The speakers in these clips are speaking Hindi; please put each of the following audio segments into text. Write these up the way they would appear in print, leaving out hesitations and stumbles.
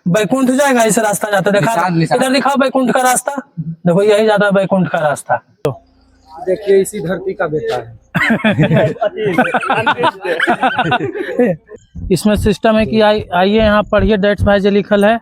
बैकुंठ जाएगा, इस रास्ता जाता देखा, इधर दिखाओ बैकुंठ का रास्ता, देखो यही जाता है बैकुंठ का रास्ता। देखिए इसी धरती का बेटा है। इसमें सिस्टम है कि आइए यहाँ पढ़िए, डेट्स भाई जो लिखल है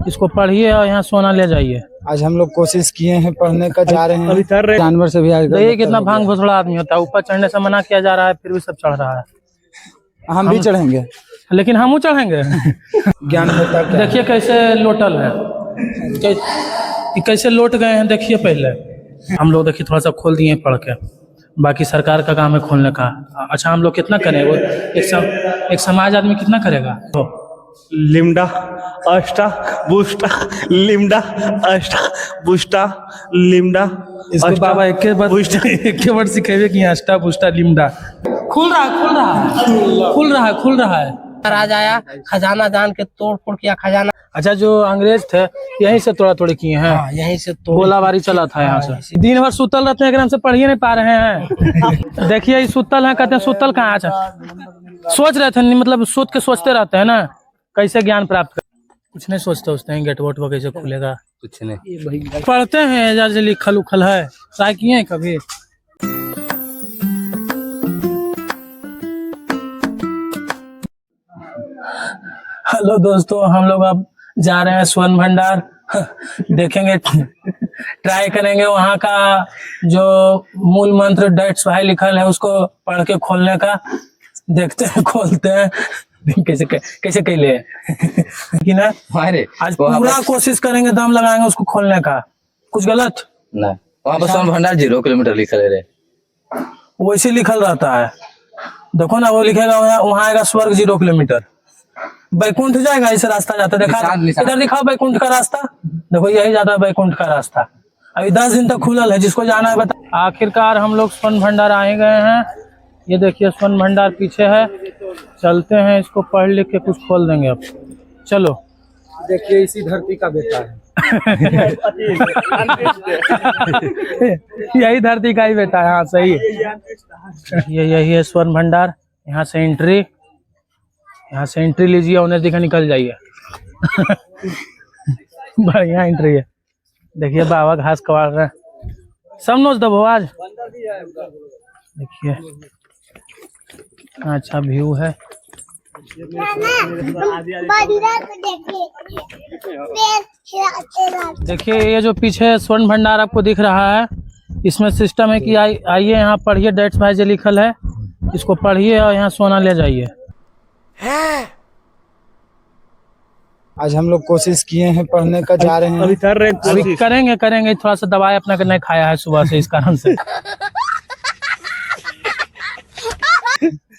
इसको पढ़िए और यहाँ सोना ले जाइए। आज हम लोग कोशिश किए हैं पढ़ने का, जा रहे हैं जानवर से भी। देखिए कितना भांग घोसड़ा आदमी होता है, ऊपर चढ़ने से मना किया जा रहा है फिर भी सब चढ़ रहा है। हम भी चढ़ेंगे, लेकिन हम चढ़ेंगे। ज्ञान होता है। देखिए कैसे लोटल है, कैसे लोट गए हैं, देखिए पहले हम लोग देखिए थोड़ा सा खोल दिए पढ़ के, बाकी सरकार का काम है खोलने का। अच्छा हम लोग कितना करें, वो एक समाज आदमी कितना करेगा। तो लिम्डा अष्टा बुष्टा लिम्डा अष्टा बुष्टा लिम्डा। इसको बाबा एक वर्ड सिखेबे कि अष्टा पुष्टा लिम्डा। खुल रहा है। राज आया, खजाना जान के तोड़ फोड़ किया खजाना। अच्छा जो अंग्रेज थे यहीं से तोड़ा तोड़ी किए हैं। हाँ, यहीं से तो गोलाबारी चला था यहाँ से। दिन भर सुतल रहते हैं, एकदम से पढ़िए नहीं पा रहे हैं। देखिए सुतल है, कहते हैं सुतल कहाँ। अच्छा सोच रहे थे, मतलब सोचते रहते हैं ना कैसे ज्ञान प्राप्त कर। कुछ नहीं सोचते हैं गेट वोट कैसे खुलेगा, कुछ नहीं पढ़ते हैं यार जो लिखल उखल है। ट्राई किए हैं कभी। हेलो दोस्तों, हम लोग अब जा रहे हैं स्वर्ण भंडार। देखेंगे, ट्राई करेंगे वहाँ का जो मूल मंत्र डेट्स भाई लिखल है उसको पढ़ के खोलने का। देखते हैं, खोलते हैं कैसे कैले कि ना। आज पूरा कोशिश करेंगे, दम लगाएंगे उसको खोलने का। कुछ गलत नहीं, वहाँ पर स्वर्ण भंडार 0 किलोमीटर लिखल है रे, वैसे लिखल रहता है। देखो ना वो लिखेगा वहाँ आएगा स्वर्ग 0 किलोमीटर। बैकुंठ जाएगा, इस रास्ता जाता देखा, इधर दिखाओ बैकुंठ का रास्ता, देखो यही जाता है बैकुंठ का रास्ता। अभी 10 दिन तक खुलल है, जिसको जाना है बता। आखिरकार हम लोग स्वर्ण भंडार आ गए हैं। ये देखिए स्वर्ण भंडार पीछे है, चलते हैं, इसको पढ़ लिख के कुछ खोल देंगे अब। चलो देखिए इसी धरती का बेटा है। यही धरती का ही बेटा है। हाँ सही है। यही है स्वर्ण भंडार। यहाँ से एंट्री लीजिए, उन्हें दिखा निकल जाइए। बढ़िया एंट्री है। देखिए बाबा घास कबाड़ रहे हैं, सब नोच दबो आज। देखिए अच्छा व्यू है। देखिए ये जो पीछे स्वर्ण भंडार आपको दिख रहा है, इसमें सिस्टम है कि आइए यहाँ पढ़िए, डेट्स भाई जो लिखल है इसको पढ़िए और यहाँ सोना ले जाइए। आज हम लोग कोशिश किए हैं पढ़ने का, जा रहे हैं अभी करेंगे। थोड़ा सा दवाई अपना के नहीं खाया है सुबह से, इस कारण से।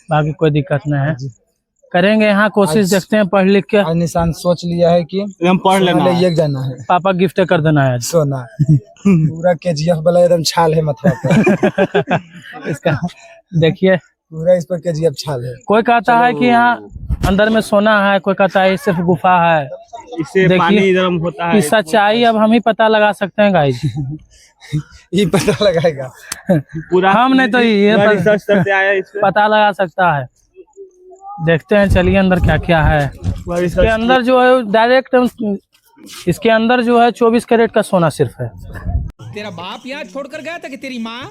बाकी कोई दिक्कत नहीं है, करेंगे यहाँ कोशिश। देखते हैं पढ़ लिख के। आज निशान सोच लिया है कि हम पढ़ लेना ये जाना है, पापा गिफ्ट कर देना है सोना। पूरा KGF वाला एकदम छाल है माथा पर। इसका देखिए पूरा इस पर KGF छाल है। कोई कहता है कि यहाँ अंदर में सोना है, कोई कहता है सिर्फ गुफा है। इससे पानी गर्म होता है। सच्चाई अब हम ही पता लगा सकते हैं गाइस। ये पता लगाएगा पूरा, हम नहीं तो ये पता लगा सकता है। देखते हैं, चलिए अंदर क्या क्या है। इसके अंदर जो है डायरेक्ट, इसके अंदर जो है 24 कैरेट का सोना सिर्फ है। तेरा बाप यहाँ छोड़कर गया था कि तेरी माँ?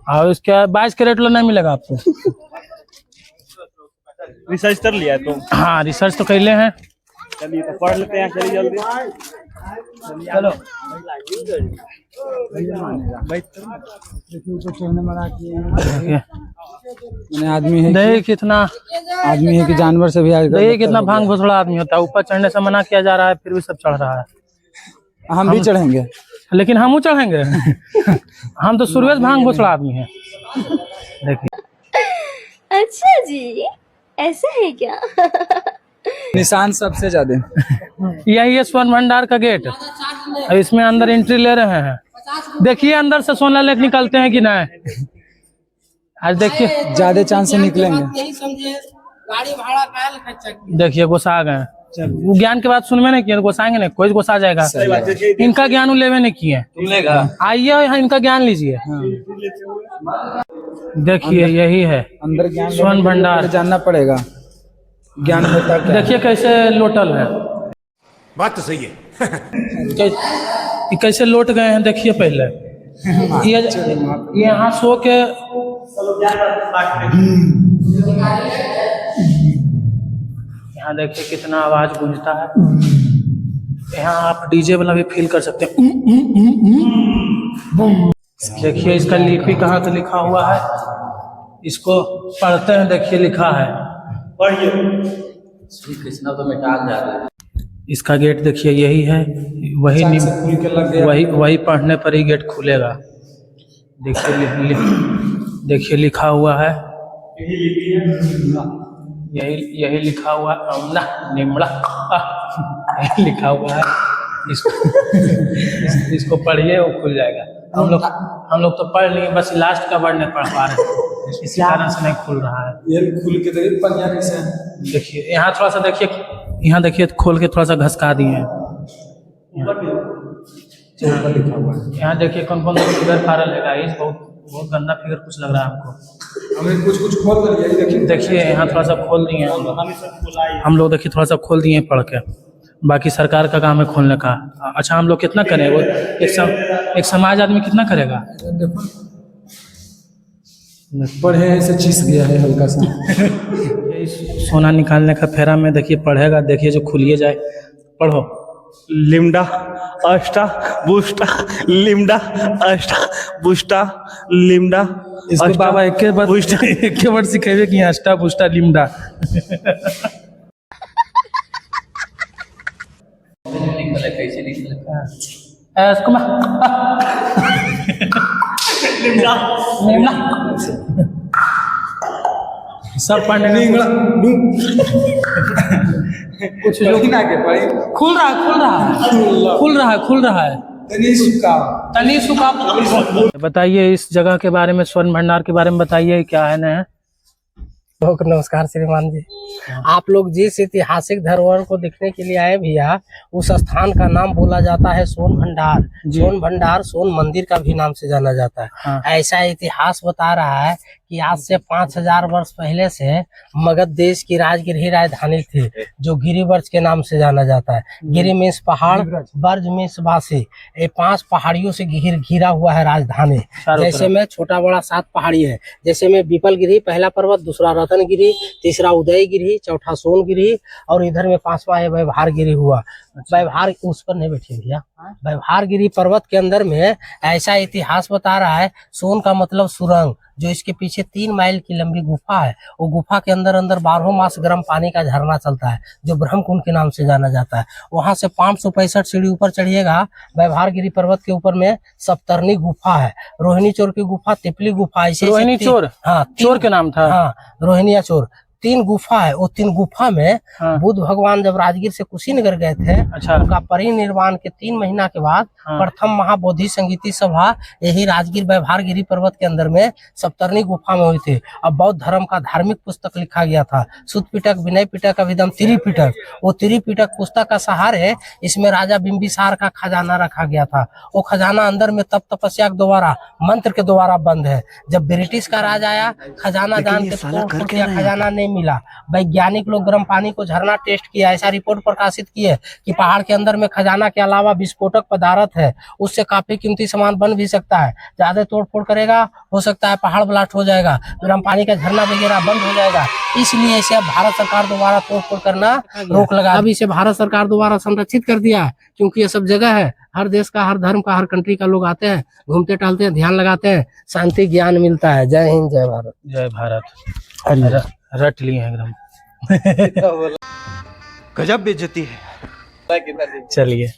और इसके 22 कैरेट लो नहीं मिलेगा आपको। रिसर्च कर लिया तो? हाँ रिसर्च तो कैले हैं। चलिए तो पढ़ लेते हैं, चलिए जल्दी चलो। आदमी है, देखिए कितना आदमी है कि जानवर से भी। देखिए कितना भांग घोसड़ा आदमी होता है, ऊपर चढ़ने से मना किया जा रहा है फिर भी सब चढ़ रहा है। हम भी चढ़ेंगे, लेकिन हम चढ़ेंगे। हम तो शुरू से भांग घोसड़ा आदमी है। देखिए अच्छा जी, ऐसा है क्या? निशान सबसे ज्यादा यही है स्वर्ण भंडार का गेट। इसमें अंदर एंट्री ले रहे हैं। देखिए अंदर से सोना लेके निकलते हैं कि नहीं। आज देखिए ज्यादा चांस से निकलेंगे। गाड़ी भाड़ा का देखिए घुसा गए। वो ज्ञान के बात सुनवे नहीं किए, घुसाएंगे नहीं, कोई घुसा जाएगा। इनका ज्ञान लेवे नहीं किए, आइए यहाँ इनका ज्ञान लीजिए। देखिए यही है अंदर ज्ञान स्वर्ण भंडार। जानना पड़ेगा। ज्ञान होता क्या? देखिए कैसे लोटल है, बात तो सही है। ये कैसे लौट गए हैं देखिए पहले। ये यहाँ सो के यहाँ देखिए कितना आवाज गूंजता है। यहाँ आप डीजे वाला भी फील कर सकते हैं। देखिए इसका लिपि कहाँ तो लिखा हुआ है, इसको पढ़ते हैं। देखिए लिखा है पढ़िए। श्री कृष्णा तो मिटा जा रहा है। इसका गेट देखिए यही है, वही खुल के लग गया। वही पढ़ने पर ही गेट खुलेगा। देखिए देखिए लिखा हुआ है, यही लिखा हुआ ना निमड़ा यही लिखा हुआ है। इसको पढ़िए वो खुल जाएगा। हम लोग तो पढ़ लिए, बस लास्ट का वर्ड नहीं पढ़ पा रहे, इसी कारण से नहीं खुल रहा है। ये खुल के देखिए पनिया कैसे है। देखिए यहाँ थोड़ा सा देखिए, यहाँ देखिए खोल के थोड़ा सा घसका दिए हैं। यहाँ देखिए कौन कौन फिगर फाड़ल है गाइस, बहुत गंदा फिगर कुछ लग रहा है हमको। हमें कुछ खोल कर दिया। देखिए यहाँ थोड़ा सा खोल दिए हैं हम लोग। देखिए थोड़ा सा खोल दिए पढ़ के, बाकी सरकार का काम है खोलने का। अच्छा हम लोग कितना करें, वो एक समाज आदमी कितना करेगा। देखो पढ़े ऐसे चीज गया है हल्का सा। सोना निकालने का फेरा में देखिए पढ़ेगा। देखिए जो खुलिए जाए, पढ़ो। लिम्डा अष्टा बुष्टा लिम्डा अष्टा बुष्टा लिम्डा इसको बाबा एक वर्ड सिखेबे कि अष्टा पुष्टा लिम्डा। कैसे लिखा इसको लिम्डा सब पढ़ने कुछ जो आगे पढ़े खुल रहा है। तनी सुखा। बताइए इस जगह के बारे में, स्वर्ण भंडार के बारे में बताइए, क्या है ना। नमस्कार श्रीमान जी। आप लोग जिस ऐतिहासिक धरोहर को देखने के लिए आए भैया, उस स्थान का नाम बोला जाता है सोन भंडार। सोन भंडार सोन मंदिर का भी नाम से जाना जाता है। हाँ। ऐसा इतिहास बता रहा है कि आज से 5000 वर्ष पहले से मगध देश की राजगिरी राजधानी थी, जो गिरिवर्ज के नाम से जाना जाता है। गिरि मीन्स पहाड़, वर्ज मीन्स वासी। ये 5 पहाड़ियों से घिरा हुआ है राजधानी। जैसे में छोटा बड़ा 7 पहाड़ी है। जैसे में विपलगिरी पहला पर्वत, दूसरा रतनगिरी, तीसरा उदयगिरी, चौथा सोनगिरी और इधर में 5वां है व्यवहारगिरी हुआ। व्यवहार उस पर नहीं बैठिए भैया। व्यवहारगिरी पर्वत के अंदर में ऐसा इतिहास बता रहा है, सोन का मतलब सुरंग, जो इसके पीछे 3 माइल की लंबी गुफा है। वो गुफा के अंदर 12 मास गर्म पानी का झरना चलता है, जो ब्रह्मकुंड के नाम से जाना जाता है। वहां से 565 सीढ़ी ऊपर चढ़िएगा, व्यवहारगिरी पर्वत के ऊपर में सप्तरनी गुफा है, रोहिणी चोर की गुफा, तिपली गुफा। रोहिणी चोर, हाँ चोर के नाम था। हाँ रोहिणी चोर। 3 गुफा है। वो 3 गुफा में बुद्ध भगवान जब राजगीर से कुशीनगर गए थे, अच्छा। उनका परिनिर्वाण के 3 महीना के बाद प्रथम महाबोधि संगीति सभा यही राजगीर व्यवहारगिरी पर्वत के अंदर में सप्तरनी गुफा में हुई थी। अब बौद्ध धर्म का धार्मिक पुस्तक लिखा गया था, सुत पिटक, विनय पिटक, अभिधम, त्रिपिटक। वो त्रिपिटक पुस्तक का सहारे इसमें राजा बिंबिसार का खजाना रखा गया था। वो खजाना अंदर में तप तपस्या के द्वारा, मंत्र के द्वारा बंद है। जब ब्रिटिश का राज आया, खजाना जान के तोड़ किया, खजाना नहीं मिला। वैज्ञानिक लोग गर्म पानी को झरना टेस्ट किया, ऐसा रिपोर्ट प्रकाशित की है कि पहाड़ के अंदर में खजाना के अलावा विस्फोटक पदार्थ है, उससे काफी कीमती सामान बन भी सकता है। ज्यादा तोड़फोड़ करेगा, हो सकता है पहाड़ ब्लास्ट हो जाएगा, गर्म पानी का झरना वगैरह बंद हो जाएगा। इसलिए इसे अब भारत सरकार द्वारा तोड़फोड़ करना रोक लगा। अब इसे भारत सरकार द्वारा संरक्षित कर दिया, क्योंकि ये सब जगह है, हर देश का, हर धर्म का, हर कंट्री का लोग आते हैं, घूमते टहलते हैं, ध्यान लगाते हैं, शांति ज्ञान मिलता है। जय हिंद, जय भारत। जय भारत। रट लिए हैं एकदम। गजब बेइज्जती है। चलिए।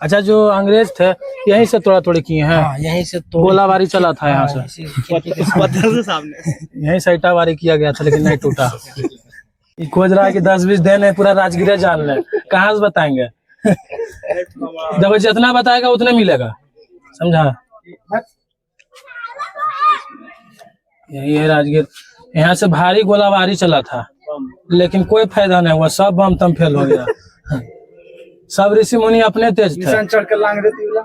अच्छा जो अंग्रेज थे यहीं से तोड़ा तोड़ी किए हैं। हाँ, यहीं से गोलाबारी चला था यहाँ से, पत्थर से सामने यहीं से ईटावारी किया गया था, लेकिन नहीं टूटा। ये खोज रहा है कि 10-20 दिन है पूरा राजगीर जान ले, कहाँ से बताएंगे। देखो जितना बताएगा उतने मिलेगा, समझा। यही है राजगीर। यहाँ से भारी गोलाबारी चला था, लेकिन कोई फायदा नहीं हुआ, सब बम तम फेल हो गया। सब ऋषि मुनि अपने तेज थे, निशान चढ़ के लांग देती वाला।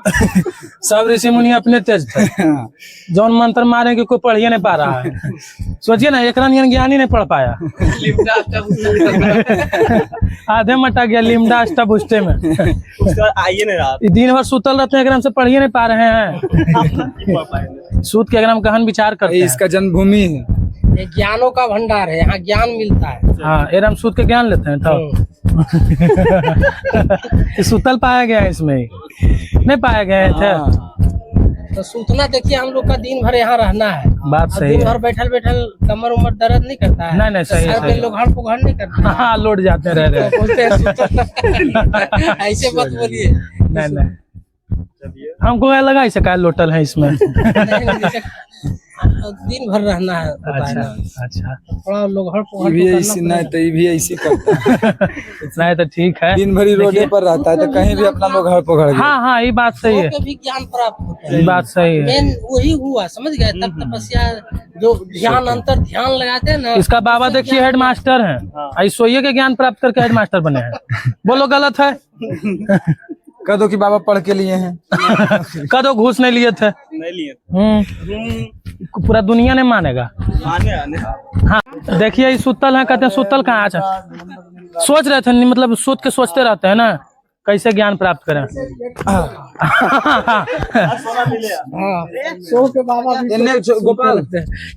सब ऋषि मुनि अपने तेज थे। जौन मंत्र मारे कि कोई पढ़िए नहीं पा रहा है। सोचिए ना, एक रन ज्ञानी नहीं पढ़ पाया। आधे मटा गया लिमडा अष्टभुष्टे में। उसका आइए नहीं रहा। दिन भर सुतल रहते हैं, एकदम से पढ़िए नहीं पा रहे हैं। सूत के एकदम गहन विचार करते हैं। इसका जन्मभूमि है। ये ज्ञानों का भंडार है, यहाँ ज्ञान मिलता है। हाँ, एकदम सूत के ज्ञान लेते हैं तब। सुतल पाया गया है इसमें, नहीं पाया गए थे। तो सूतना देखिए, हम लोग का दिन भर यहाँ रहना है। बात और सही दिन है। भर बैठल बैठल कमर उमर दर्द नहीं करता है। नहीं, सही है, सर पे सही है। लोग हड़ पुघड़ नहीं करते हैं। हाँ, लौट जाते रह रहे। तो बोलते हैं सूतना। ऐसे मत बोलिए। नहीं, हमको लगा इसे क्या लोटल है इसमें। दिन भर रहना है, पता है ना। अच्छा, थोड़ा लोग हड़ पुघड़ ये भी तो ऐसी करना नहीं तो ये भी ऐसी करता है। नहीं तो ठीक है। दिन भरी रोडे पर रहता है तो कहीं भी अपना लोग हड़ पकड़ गए। हाँ, ये बात सही है। लोगों को भी ज्ञान प्राप्त होता है। ये बात सही है। मेन वही हुआ, समझ गए। तब तपस्या जो ध्यान अंतर ध्यान लगाते हैं ना। इसका बाबा देखिए हेड मास्टर हैं, ऐश्वर्य के ज्ञान प्राप्त करके हेड मास्टर बने हैं। बोलो गलत है? कह दो कि बाबा पढ़ के लिए हैं। कदो घूस नहीं लिए थे। नहीं लिए। पूरा दुनिया नहीं मानेगा। आने हाँ, देखिए ये सुतल है, कहते हैं सुतल कहाँ अच्छा। सोच रहे थे, मतलब सोच के सोचते रहते हैं ना, कैसे ज्ञान प्राप्त करें। सो के बाबा भी गोपाल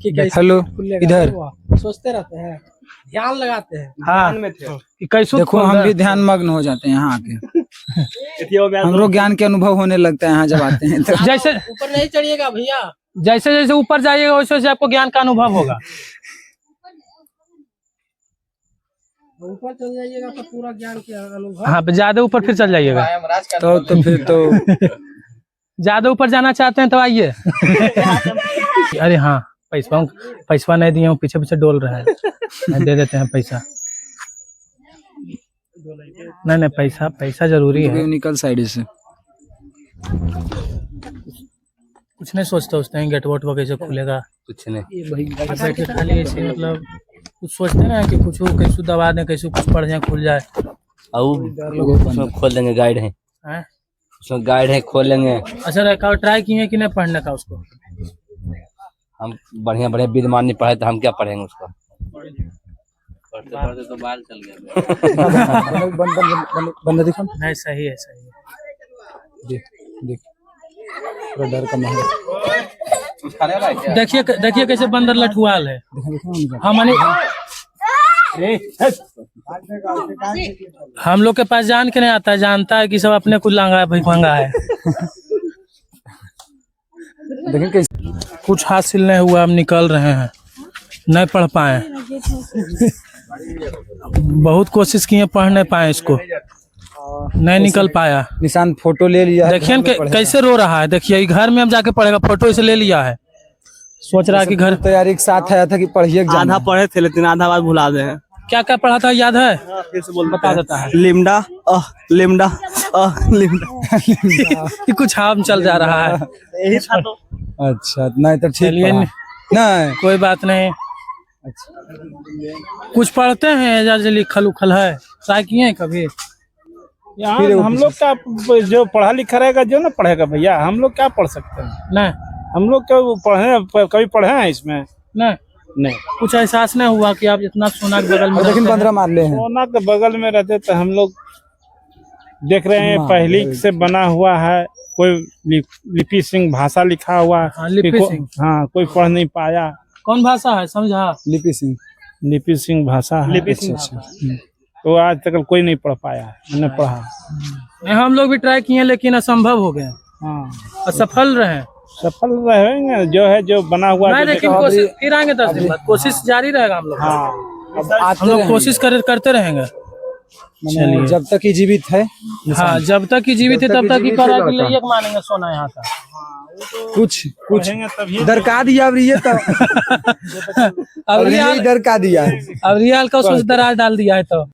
कि कैसे हेलो, इधर सोचते रहते हैं, ध्यान लगाते हैं। हाँ, कि कैसे देखो हम भी ध्यान मग्न हो जाते हैं यहाँ आके। हमरो ज्ञान के अनुभव होने लगता है यहाँ जब आते हैं तो। जैसे ऊपर नहीं चढ़िएगा भैया। जैसे जैसे ऊपर जाइएगा वैसे वैसे आपको ज्ञान का अनुभव होगा। ऊपर चल जाइएगा तो पूरा ज्ञान के अनुभव। हाँ, ज्यादा ऊपर फिर चल जाइएगा। तो फिर तो ज्यादा ऊपर जाना चाहते हैं तो आइए। अरे हाँ, पैसा नहीं दिए हूँ, पीछे पीछे डोल रहा है। दे देते हैं पैसा। नहीं, पैसा जरूरी है। निकल साइड से कुछ नहीं सोचते हैं गेट वोट कैसे खुलेगा, कुछ नहीं। बैठे खाली ऐसे, मतलब कुछ सोचते ना कि कुछ कैसे दबा दें, कैसे कुछ पढ़ जाए, खुल जाए। उसमें खोल देंगे, गाइड है हैं? उसमें गाइड है, खोल लेंगे। अच्छा, ट्राई किए कि नहीं पढ़ने का उसको? हम बढ़िया बढ़िया विद्वान नहीं पढ़े तो हम क्या पढ़ेंगे उसका। पढ़ते पढ़ते तो बाल चल गया। बंदा दिखा। नहीं, सही है। देख थोड़ा डर का माहौल। देखिए कैसे बंदर लठुआल है। हम लोग के पास जान के नहीं आता है, जानता है कि सब अपने को लांगा भंगा है। देखें कैसे कुछ हासिल नहीं हुआ, हम निकल रहे हैं, नहीं पढ़ पाए। बहुत कोशिश किए, पढ़ नहीं पाए, इसको नहीं निकल पाया। निशान फोटो ले लिया। देखिए कैसे रो रहा है। देखिए घर में हम जाके पढ़ेगा, फोटो इसे ले लिया है। सोच रहा है कि घर तैयारी के साथ आया था कि पढ़िए। आधा पढ़े थे लेकिन आधा बात भुला दे। क्या क्या पढ़ा था, याद है? फिर से बोल बता देता है। लिमडा लिमडा लिमडा। ये कुछ हाम चल जा रहा है। यही था तो। अच्छा, नहीं तो ठीक चलिए, नहीं कोई बात नहीं। कुछ पढ़ते हैं, जैसे लिखल उखल है, ट्राई किए कभी? यहाँ हम लोग का जो पढ़ा लिखा रहेगा जो ना पढ़ेगा भैया, हम लोग क्या पढ़ सकते हैं? नहीं, हम लोग कभी पढ़े हैं इसमें? नहीं। कुछ एहसास नहीं हुआ कि आप इतना सोना के बगल में लेकिन रहते 15 मार ले हैं। सोना के बगल में रहते तो हम लोग देख रहे हैं पहली से बना हुआ है, कोई लिपि सिंह भाषा लिखा हुआ। हाँ, लिपि सिंह। हाँ, कोई पढ़ नहीं पाया। कौन भाषा है, समझा? लिपि सिंह भाषा है। अच्छा। तो आज तक कोई नहीं पढ़ पाया है, मैंने पढ़ा। नहीं, हम लोग भी ट्राई किए लेकिन असंभव हो गए। हाँ, असफल रहे। सफल रहेंगे, जो बना हुआ। नहीं, लेकिन कोशिश फिर आएंगे 10 दिन बाद, कोशिश जारी रहेगा हम लोग। हाँ, हम लोग कोशिश करते रहेंगे। चलिए, जब तक ही जीवित है। हाँ, जब तक की जीवित है तब तक ही करा के लिए मानेंगे सोना यहाँ का। कुछ पढ़ेंगे तभी। दरका दिया अब ये तो अब रियाल दरका दिया। अब रियाल का उसमें दरार डाल दिया है तो